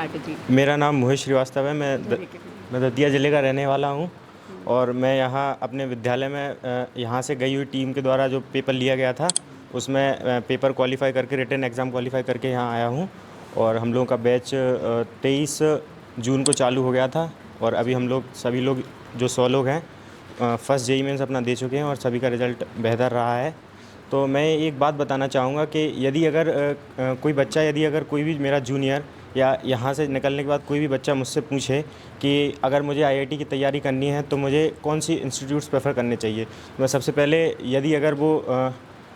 Strategy? मेरा नाम मोहित श्रीवास्तव है। मैं दतिया ज़िले का रहने वाला हूँ और मैं यहाँ अपने विद्यालय में यहाँ से गई हुई टीम के द्वारा जो पेपर लिया गया था उसमें पेपर क्वालिफ़ाई करके रिटन एग्ज़ाम क्वालिफ़ाई करके यहाँ आया हूँ। और हम लोगों का बैच 23 जून को चालू हो गया था और अभी हम लोग सभी लोग जो 100 लोग हैं फर्स्ट जेईई मेंस अपना दे चुके हैं और सभी का रिज़ल्ट बेहतर रहा है। तो मैं एक बात बताना चाहूँगा कि यदि अगर कोई बच्चा यदि अगर कोई भी मेरा जूनियर या यहाँ से निकलने के बाद कोई भी बच्चा मुझसे पूछे कि अगर मुझे आईआईटी की तैयारी करनी है तो मुझे कौन सी इंस्टीट्यूट्स प्रेफर करने चाहिए, मैं सबसे पहले यदि अगर वो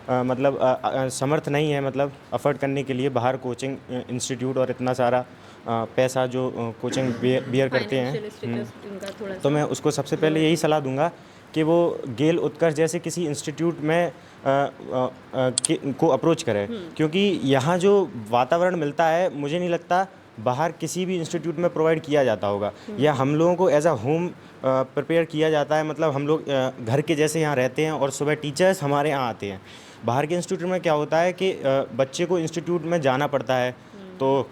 मतलब समर्थ नहीं है मतलब अफोर्ड करने के लिए बाहर कोचिंग इंस्टीट्यूट और इतना सारा पैसा जो कोचिंग बियर करते हैं, तो मैं उसको सबसे पहले यही सलाह दूंगा कि वो गेल उत्कर्ष जैसे किसी इंस्टीट्यूट में को अप्रोच करें, क्योंकि यहाँ जो वातावरण मिलता है मुझे नहीं लगता बाहर किसी भी इंस्टीट्यूट में प्रोवाइड किया जाता होगा। या हम लोगों को एज अ होम प्रिपेयर किया जाता है, मतलब हम लोग घर के जैसे यहाँ रहते हैं और सुबह टीचर्स हमारे यहाँ आते हैं। बाहर के इंस्टीट्यूट में क्या होता है कि बच्चे को इंस्टीट्यूट में जाना पड़ता है, तो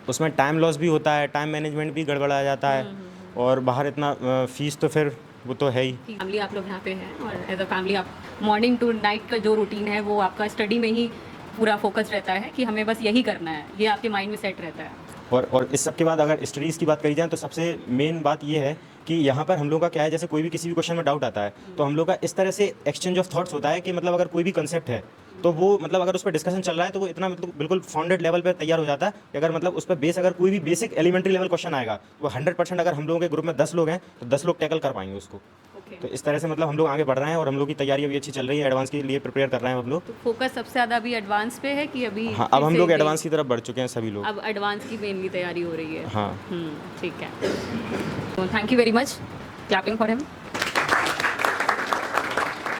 उसमें टाइम लॉस भी होता है, टाइम मैनेजमेंट भी गड़बड़ा जाता है और बाहर इतना फ़ीस तो फिर वो तो है ही। फैमिली आप लोग यहाँ पे हैं और एज अ फैमिली आप मॉर्निंग टू नाइट का जो रूटीन है वो आपका स्टडी में ही पूरा फोकस रहता है कि हमें बस यही करना है, ये आपके माइंड में सेट रहता है। और इस सब के बाद अगर स्टडीज़ की बात करी जाए तो सबसे मेन बात ये है कि यहाँ पर हम लोग का क्या है, जैसे कोई भी किसी भी क्वेश्चन में डाउट आता है तो हम लोग का इस तरह से एक्सचेंज ऑफ थॉट्स होता है कि मतलब अगर कोई भी कंसेप्ट है तो वो मतलब अगर उस पर डिस्कशन चल रहा है तो वो इतना मतलब बिल्कुल फाउंडेड लेवल पे तैयार हो जाता है कि अगर मतलब उस पर बेस अगर कोई भी बेसिक एलिमेंट्री लेवल क्वेश्चन आएगा वो 100% अगर हम लोगों के ग्रुप में 10 लोग हैं तो 10 लोग टैकल कर पाएंगे उसको। तो इस तरह से मतलब हम लोग आगे बढ़ रहे हैं और हम लोग की तैयारी अभी अच्छी चल रही है, एडवांस के लिए प्रिपेयर कर रहे हैं हम लोग। तो फोकस सबसे ज़्यादा अभी एडवांस पे है कि अभी? हाँ, अब हम लोग एडवांस की तरफ बढ़ चुके हैं सभी लोग। अब एडवांस की मेनली तैयारी हो रही है। हाँ ठीक है। तो thank you very much, clapping for him.